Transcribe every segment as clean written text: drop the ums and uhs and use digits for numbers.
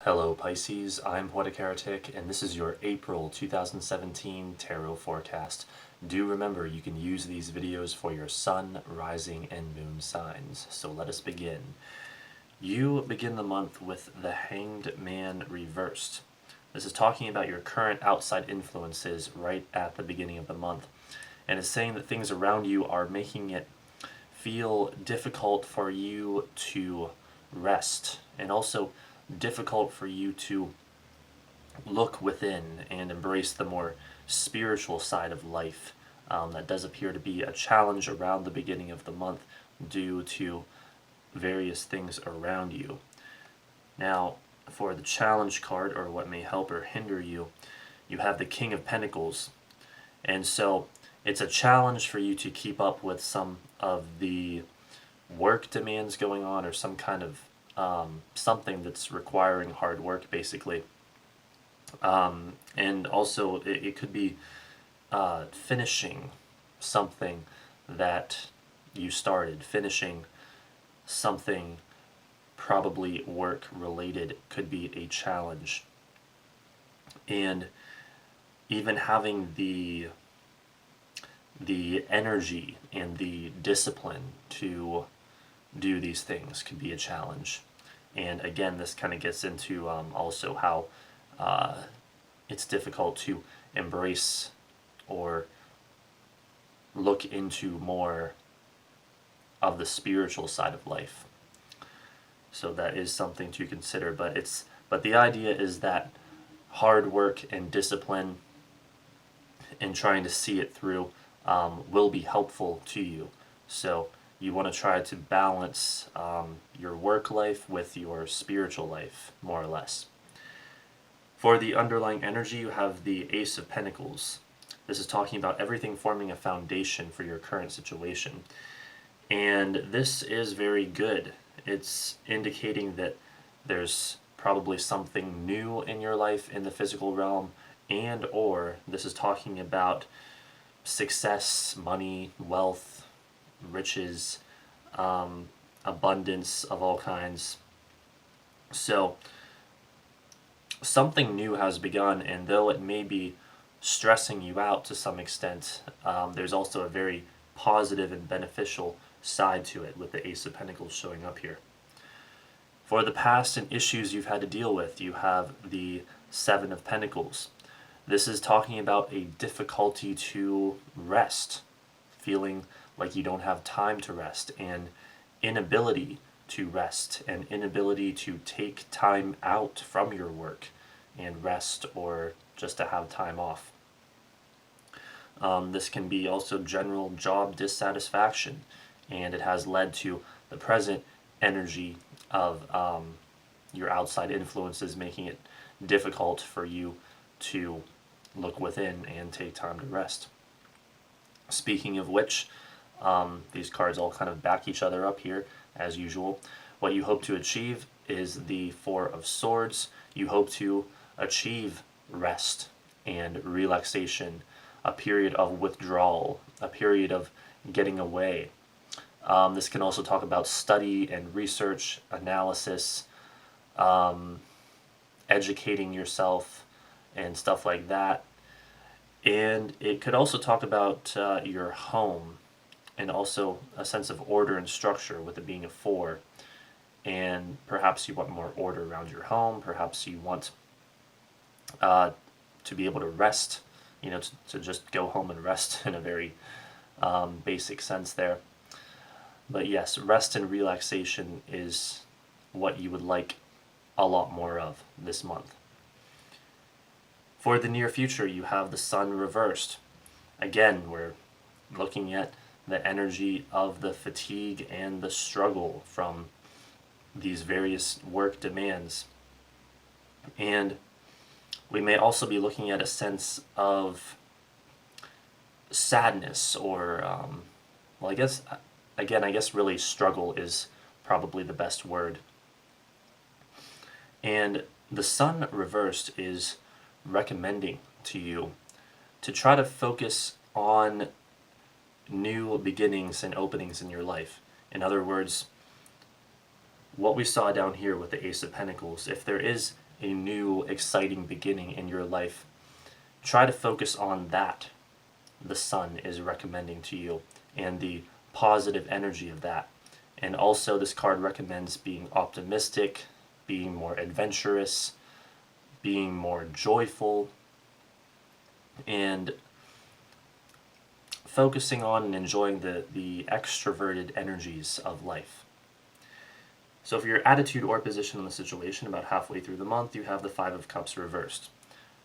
Hello Pisces, I'm Poetic Heretic, and this is your April 2017 Tarot Forecast. Do remember you can use these videos for your sun, rising, and moon signs. So let us begin. You begin the month with the Hanged Man reversed. This is talking about your current outside influences right at the beginning of the month. And it's saying that things around you are making it feel difficult for you to rest, and also difficult for you to look within and embrace the more spiritual side of life. That does appear to be a challenge around the beginning of the month due to various things around you. Now, for the challenge card, or what may help or hinder you, you have the King of Pentacles. And so it's a challenge for you to keep up with some of the work demands going on, or some kind of something that's requiring hard work, basically. And also it could be finishing something that you started, finishing something probably work related could be a challenge. And even having the energy and the discipline to do these things could be a challenge. And again, this kind of gets into also how it's difficult to embrace or look into more of the spiritual side of life. So that is something to consider. But the idea is that hard work and discipline and trying to see it through will be helpful to you. So you want to try to balance your work life with your spiritual life, more or less. For the underlying energy, you have the Ace of Pentacles. This is talking about everything forming a foundation for your current situation. And this is very good. It's indicating that there's probably something new in your life in the physical realm, and or this is talking about success, money, wealth, riches, abundance of all kinds. So something new has begun, and though it may be stressing you out to some extent, there's also a very positive and beneficial side to it, with the Ace of Pentacles showing up here. For the past and issues you've had to deal with, you have the Seven of Pentacles. This is talking about a difficulty to rest, feeling like you don't have time to rest, and inability to rest, and inability to take time out from your work and rest, or just to have time off. This can be also general job dissatisfaction, and it has led to the present energy of your outside influences making it difficult for you to look within and take time to rest. Speaking of which, these cards all kind of back each other up here, as usual. What you hope to achieve is the Four of Swords. You hope to achieve rest and relaxation, a period of withdrawal, a period of getting away. This can also talk about study and research, analysis, educating yourself, and stuff like that. And it could also talk about your home, and also a sense of order and structure, with it being a 4. And perhaps you want more order around your home. Perhaps you want to be able to rest, to just go home and rest in a very basic sense there. But yes, rest and relaxation is what you would like a lot more of this month. For the near future, you have the Sun reversed. Again, we're looking at the energy of the fatigue and the struggle from these various work demands. And we may also be looking at a sense of sadness, or, I guess really struggle is probably the best word. And the Sun reversed is recommending to you to try to focus on new beginnings and openings in your life. In other words, what we saw down here with the Ace of Pentacles, if there is a new exciting beginning in your life, try to focus on that the sun is recommending to you and the positive energy of that. And also, this card recommends being optimistic, being more adventurous, being more joyful, and focusing on and enjoying the extroverted energies of life. So for your attitude or position on the situation, about halfway through the month, you have the Five of Cups reversed.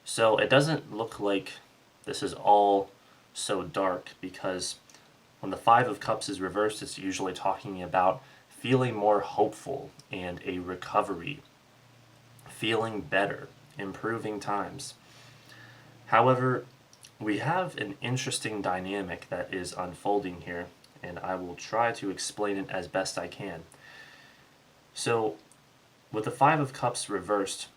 So it doesn't look like this is all so dark, because when the Five of Cups is reversed, it's usually talking about feeling more hopeful and a recovery, feeling better, improving times. However, we have an interesting dynamic that is unfolding here, and I will try to explain it as best I can. So, with the Five of Cups reversed,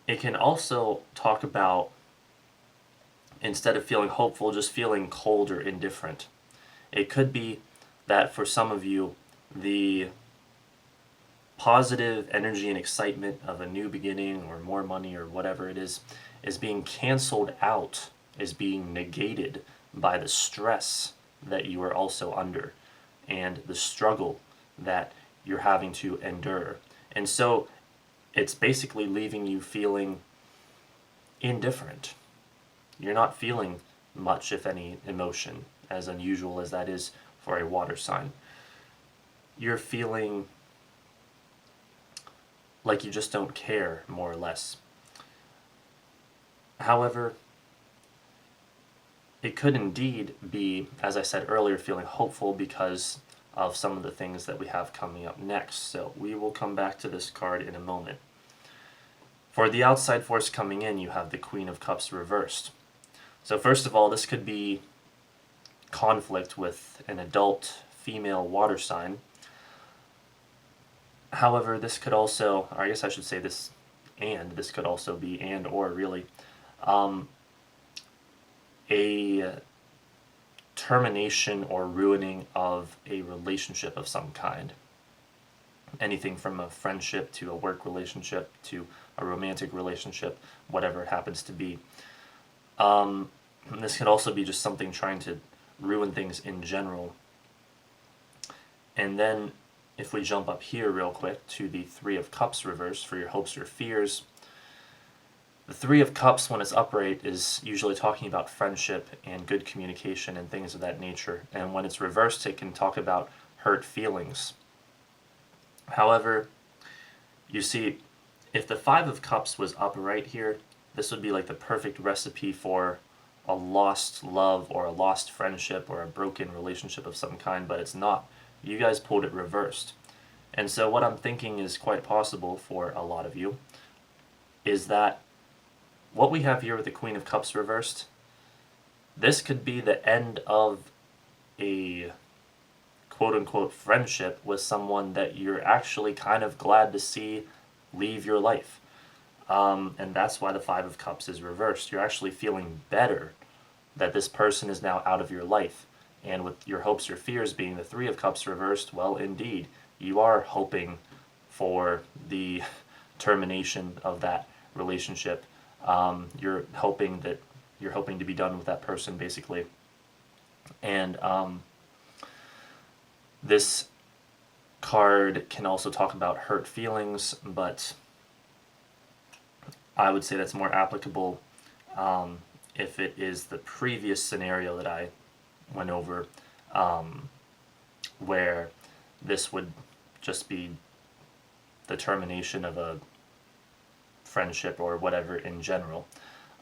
it can also talk about, instead of feeling hopeful, just feeling cold or indifferent. It could be that for some of you, the positive energy and excitement of a new beginning or more money or whatever it is being canceled out, is being negated by the stress that you are also under and the struggle that you're having to endure. And so it's basically leaving you feeling indifferent. You're not feeling much, if any, emotion, as unusual as that is for a water sign. You're feeling like you just don't care, more or less. However, it could indeed be, as I said earlier, feeling hopeful because of some of the things that we have coming up next. So we will come back to this card in a moment. For the outside force coming in, you have the Queen of Cups reversed. So first of all, this could be conflict with an adult female water sign. However, this could also, or I guess I should say this could also be and or really, a termination or ruining of a relationship of some kind. Anything from a friendship to a work relationship to a romantic relationship, whatever it happens to be. This could also be just something trying to ruin things in general. And then if we jump up here real quick to the Three of Cups reverse for your hopes or fears, the Three of Cups, when it's upright, is usually talking about friendship and good communication and things of that nature. And when it's reversed, it can talk about hurt feelings. However, you see, if the Five of Cups was upright here, this would be like the perfect recipe for a lost love or a lost friendship or a broken relationship of some kind, but it's not. You guys pulled it reversed. And so what I'm thinking is quite possible for a lot of you is that what we have here with the Queen of Cups reversed, this could be the end of a quote-unquote friendship with someone that you're actually kind of glad to see leave your life. And that's why the Five of Cups is reversed. You're actually feeling better that this person is now out of your life. And with your hopes or fears being the Three of Cups reversed, well, indeed, you are hoping for the termination of that relationship. You're hoping to be done with that person, basically. And this card can also talk about hurt feelings, but I would say that's more applicable if it is the previous scenario that I went over, where this would just be the termination of a friendship or whatever in general.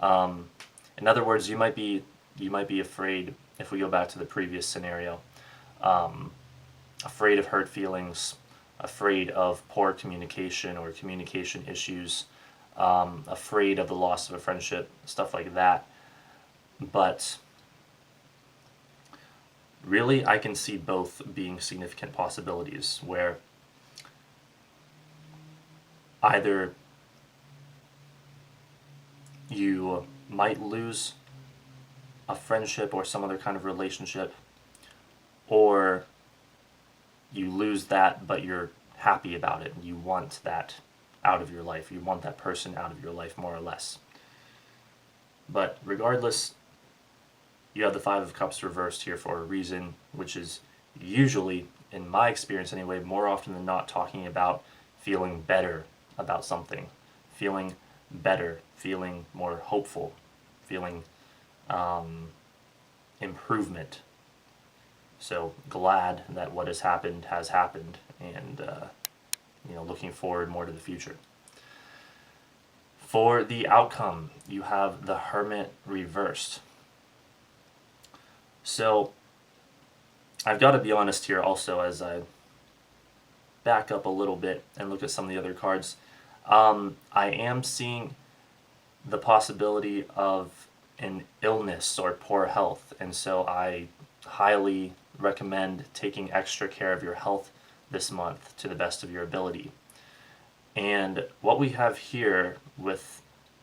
In other words, you might be afraid, if we go back to the previous scenario, afraid of hurt feelings, afraid of poor communication or communication issues, afraid of the loss of a friendship, stuff like that. But really, I can see both being significant possibilities, where either you might lose a friendship or some other kind of relationship, or you lose that but you're happy about it and you want that out of your life. You want that person out of your life, more or less. But regardless, you have the Five of Cups reversed here for a reason, which is usually, in my experience anyway, more often than not talking about feeling better about something, feeling better, feeling more hopeful, feeling improvement. So glad that what has happened, and looking forward more to the future. For the outcome, you have the Hermit reversed. So I've got to be honest here also, as I back up a little bit and look at some of the other cards. I am seeing the possibility of an illness or poor health, and so I highly recommend taking extra care of your health this month to the best of your ability. And what we have here with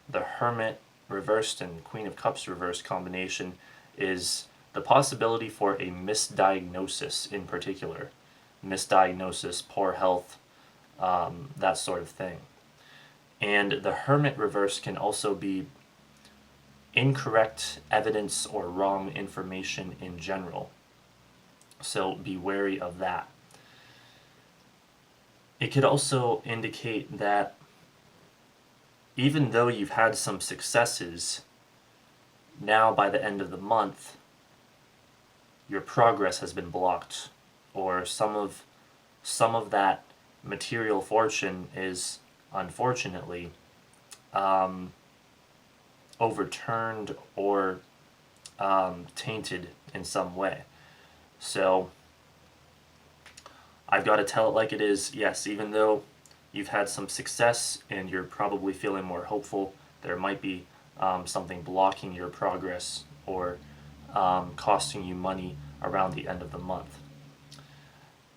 the Hermit reversed and Queen of Cups reversed combination is the possibility for a misdiagnosis in particular. Misdiagnosis, poor health, that sort of thing. And the Hermit reverse can also be incorrect evidence or wrong information in general. So be wary of that. It could also indicate that even though you've had some successes, now by the end of the month, your progress has been blocked, or some of that material fortune is unfortunately overturned or tainted in some way. So I've got to tell it like it is. Yes, even though you've had some success and you're probably feeling more hopeful, there might be something blocking your progress or costing you money around the end of the month.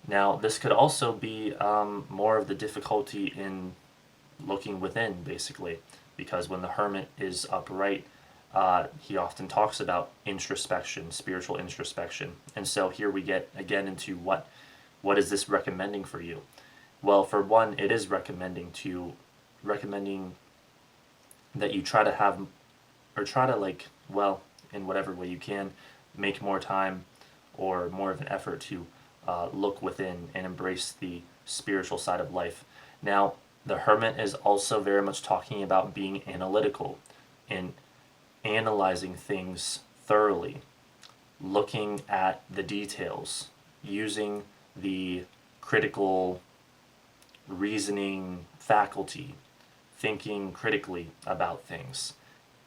Now, this could also be more of the difficulty in looking within, basically, because when the Hermit is upright, he often talks about introspection, spiritual introspection. And so here we get again into what is this recommending for you? Well, for one, it is recommending that you try to have, or try to in whatever way you can, make more time or more of an effort to look within and embrace the spiritual side of life. Now, the Hermit is also very much talking about being analytical and analyzing things thoroughly, looking at the details, using the critical reasoning faculty, thinking critically about things,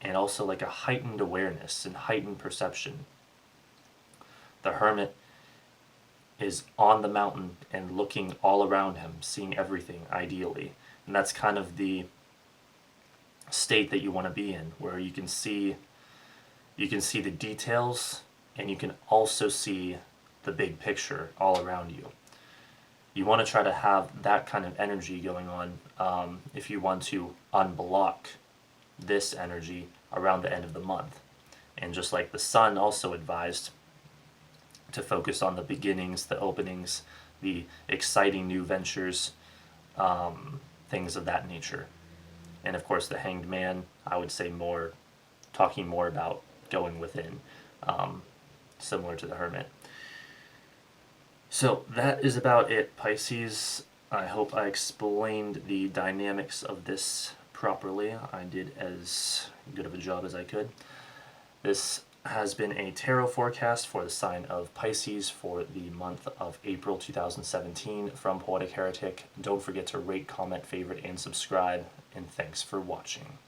and also like a heightened awareness and heightened perception. The Hermit is on the mountain and looking all around him, seeing everything ideally. And that's kind of the state that you want to be in, where you can see the details and you can also see the big picture all around you. You want to try to have that kind of energy going on if you want to unblock this energy around the end of the month. And just like the Sun also advised to focus on the beginnings, the openings, the exciting new ventures, things of that nature. And of course the Hanged Man, I would say talking more about going within, similar to the Hermit. So that is about it, Pisces. I hope I explained the dynamics of this properly. I did as good of a job as I could. This has been a tarot forecast for the sign of Pisces for the month of April 2017 from Poetic Heretic. Don't forget to rate, comment, favorite, and subscribe, and thanks for watching.